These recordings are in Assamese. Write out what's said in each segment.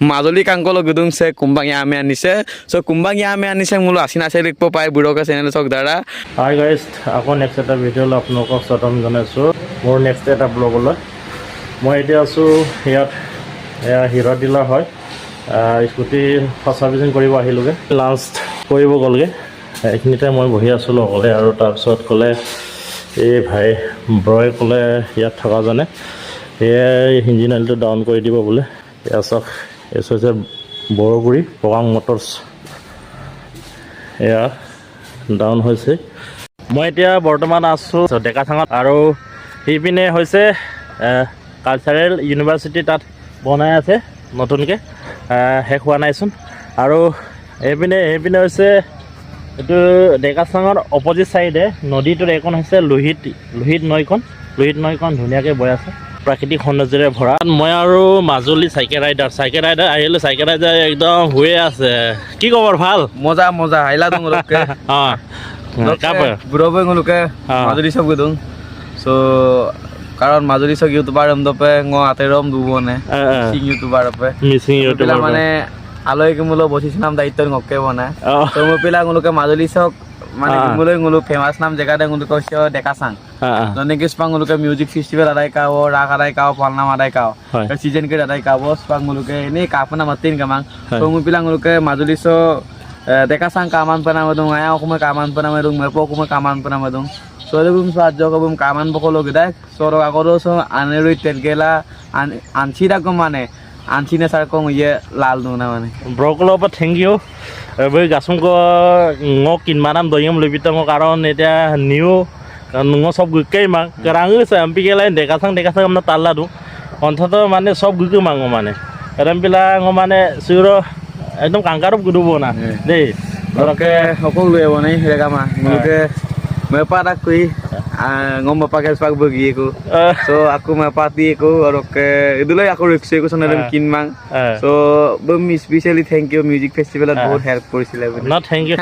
Mazoli kangkolo gedung se kumbang yame anise so kumbang yame anise mulu asina se likpo pai buroka channel sok dara Hi guys, আকৌ নেক্সট এটা ভিডিঅ'লৈ আপোনালোকক স্বাগতম জনাইছোঁ মোৰ নেক্সট এটা ব্লগলৈ মই এতিয়া আছোঁ ইয়াত হিৰ' ডিলাৰ হয় স্কুটি চাৰ্ভিচিং কৰিব আহিলোগৈ লাঞ্চ কৰিব গ'লগৈ এইখিনিতে মই বহি আছিলোঁ অকলে আৰু তাৰপিছত ক'লে এই ভাই ব্ৰই ক'লে ইয়াত থকাজনে এই ইঞ্জিন অইলটো ডাউন কৰি দিব বোলে এয়া চাওক এই হৈছে বৰগুৰি পকাং মটৰ্ছ এয়া ডাউন হৈছে মই এতিয়া বৰ্তমান আছোঁ ডেকাচাঙত আৰু সেইপিনে হৈছে কালচাৰেল ইউনিভাৰ্চিটি তাত বনাই আছে নতুনকৈ শেষ হোৱা নাইচোন আৰু এইপিনে হৈছে এইটো ডেকাচাঙৰ অপজিট চাইডে নদীটোৰ এইখন হৈছে লোহিত নৈখন ধুনীয়াকৈ বৈ আছে প্ৰাকৃতিক সৌন্দৰ্যৰে ভৰা মই আৰু মাজুলী চাইকেল ৰাইডাৰ আহিলোঁ চাইকেল ৰাইডাৰ একদম শুয়ে আছে কি খবৰ ভাল moza haila dong loke অঁ burobe nguluke Mazoli sok gedung so karon Mazoli sok youtuber dope ngo aterom dubone sing youtuber pe Mising pila ইউটিউবৰ mane aloi ke mulo bosis nam daittor ngokke bone so mo pila nguluke Mazoli sok mane mulo ngulu famous nam jaga de nguluke sio dekasang jone ke spang nguluke music festival adai kao rak adai kao palnam adai kao season ke adai kao spang nguluke ini kapana matin kamang so mo pila nguluke Mazoli so dekasang kaman pa naman dong ayaw kuma kaman pa naman dong merpo kuma kaman pa naman dong so lebum sa adjo kabum kaman bokolo gedak so ro akoro so aneroi telgela anchida ko mane anchine sar ko ye lal dong na mane ব্ৰকলৰ পৰা থেংক ইউ বৈ গাছুংক ngok kinmanam doyam lebita ngo karon eta new ngo সব গুকেই মাং ৰাঙ এমপিকে লাইন ডেকাচাং আমনা তাল্লা দু অন্তত মানে সব গুকে মাং মানে এমপিলা ngo মানে সুৰ একদম কাংকাৰব গুদুব না দেই oke hokol lu ebone rekama nguluke mepada kui ngom bapak spak bagi ku so aku mepati ku oke idulai aku review ku sonalem kinmang so bem especially thank you music festival at bahut help korisile not thank you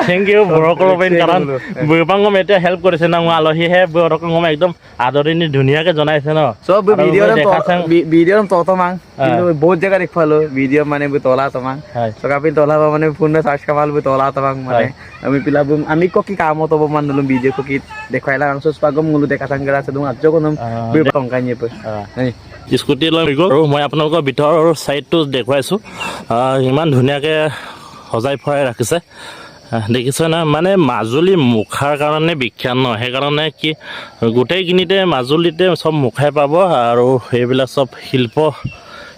thank you বৰকৰ পেন কাৰণ বৰপাংগম এতিয়া হেল্প কৰিছে না আলহী হে বৰকংগম একদম আদৰণি ধুনীয়াকৈ জনাইছে ন so video to mang কিন্তু বহুত জায়গা দেখফালো ভিডিও মানে বু তোলা তোমাং so kapil tola মানে ফোন সার্চ কামাল বু তোলা তোমাং মানে আমি পিলাবুম আমি কি কাম তো মানলুম ভিডিও কি দেখাইলা আনছো পাগম মুলু দেখা সংগৰা আছে দম আজো কোনম বি টংকানি পে স্কুটি লৈ গ'ল আৰু মই আপোনালোকৰ ভিতৰৰ সাইডটো দেখুৱাইছোঁ ইমান ধুনীয়াকৈ সজাই ফৰাই ৰাখিছে দেখিছে না মানে মাজুলী মুখাৰ কাৰণে বিখ্যাত ন সেইকাৰণে কি গোটেইখিনিতে মাজুলীতে চব মুখাই পাব আৰু এইবিলাক চব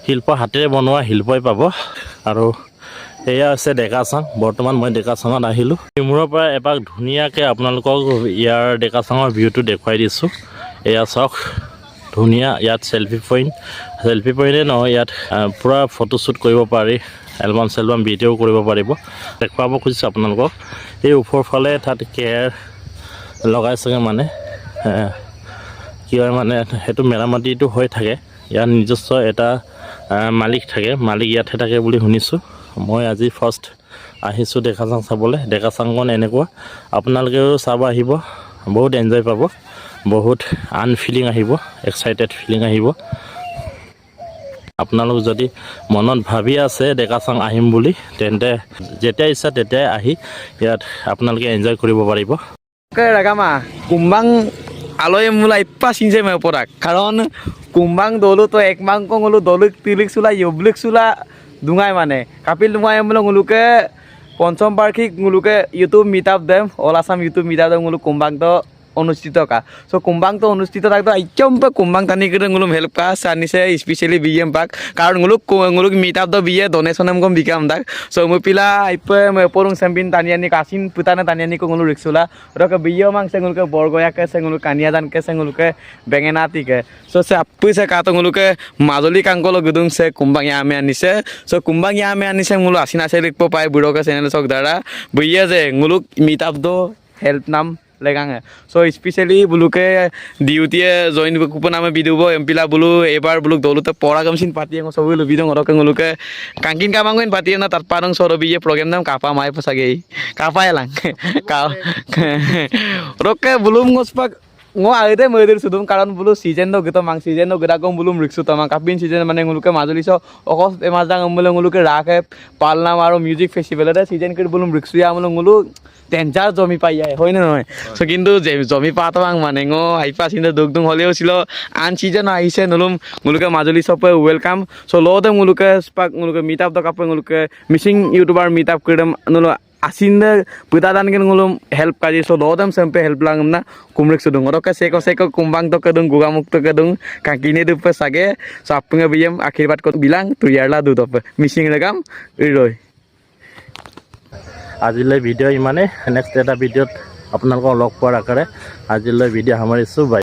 শিল্প হাতেৰে বনোৱা শিল্পই পাব আৰু এয়া আছে ডেকাচাং বৰ্তমান মই ডেকাচাঙত আহিলোঁ মূৰৰ পৰা এপাক ধুনীয়াকৈ আপোনালোকক ইয়াৰ ডেকাচাঙৰ ভিউটো দেখুৱাই দিছোঁ এয়া চাওক ধুনীয়া ইয়াত চেলফি পইণ্টে নহয় ইয়াত পূৰা ফটোশ্বুট কৰিব পাৰি এলবাম ভিডিঅ' কৰিব পাৰিব দেখুৱাব খুজিছোঁ আপোনালোকক এই ওপৰ ফালে তাত কেয়াৰ লগাইছেগৈ মানে কি হয় মানে সেইটো মেৰামতিটো হৈ থাকে ইয়াৰ নিজস্ব এটা মালিক থাকে মালিক ইয়াতহে থাকে বুলি শুনিছোঁ মই আজি ফাৰ্ষ্ট আহিছোঁ ডেকাচাং চাবলৈ ডেকাচাংখন এনেকুৱা আপোনালোকেও চাব আহিব বহুত এনজয় পাব বহুত ফিলিং আহিব এক্সাইটেড ফিলিং আহিব আপোনালোক যদি মনত ভাবি আছে ডেকাচাং আহিম বুলি তেন্তে যেতিয়া ইচ্ছা তেতিয়াই আহি ইয়াত আপোনালোকে এনজয় কৰিব পাৰিব oke rekama kumbang aloi mulai pas inje me porak karon kumbang dolu to ekmang ko ngulu doluk tilik sula yoblik sula dungai mane kapil dungai mulo nguluke পঞ্চম বার্ষিক nguluke YouTube meetup dem all Assam YouTube meetup dem ngulu kumbang to অনুষ্ঠিত কা সো কুম্বাং তো অনুষ্ঠিত থাকতো একদম কুম্বাং টানি করে গুলুম হেল্প কা সানিছে স্পেশালি বিএম পাক কারণ গুলুক মিট আপ দ বিয়ে ডোনেশন এমকম বিকাম দাক সো মু পিলা আইপে মে পরুং সেম্পিন তানিয়ানি কাসিন পুতানা তানিয়ানি কো গুলু রিক্সুলা রক বিয়ে মাং সেগুলকে বরগয়া কে সেগুলু কানিয়াদান কে সেগুলকে বেঙেনাতি কে সো সে আপুইছে কা তো গুলুকে মাজুলী কাংকলো গুদুং সে কুম্বাং ইয়ামে আনিছে সো কুম্বাং ইয়ামে আনিছে মুলু আসিনা সে লিখব পাই বুড়োকে চ্যানেল sok dara বিয়ে যে গুলুক মিট আপ দ হেল্প নাম legange so especially buluke diutie join kupona me bidubo empila bulu ebar buluk dolute pora gamsin pati ngo sobu lu bidong oroke nguluke kangkin kamangoin pati na tar parang soro biye program nam kapa mai pasage kapa elang ka roke bulum ngospak ngo agete moider sudum karon bulu season no gito mang season no gida gom bulum riksu tamang kapin season mane nguluke majuli so okos emazang amule nguluke rakhe palna maro music festival ade season kir bulum riksu ya amule ngulu tenjar জমি পাই যায় হয় না নহয় সো কিন্তু জমি পাতাং মানে ngo হাইপা সিনতে দুগদুং হলেও ছিল আন সিজন আইছে নলুম nguluke মাজুলি সপে ওয়েলকাম সো লতে nguluke স্পাক nguluke মিট আপ দ কাপে nguluke Mising YouTuber meet up কইদম নলো asinde puta dan ken ngulum help kaji so lodam sampai help lang na kumrik sudung oke seko kumbang to kedung gugamuk to kedung kakine dupe sage so apunga biyam akhirat ko bilang tu yarla du tope missing regam iroi আজিলৈ ভিডিঅ' ইমানে নেক্সট এটা ভিডিঅ'ত আপোনালোকক লগ পোৱাৰ আকাৰে আজিলৈ ভিডিঅ' সামৰিছোঁ বাই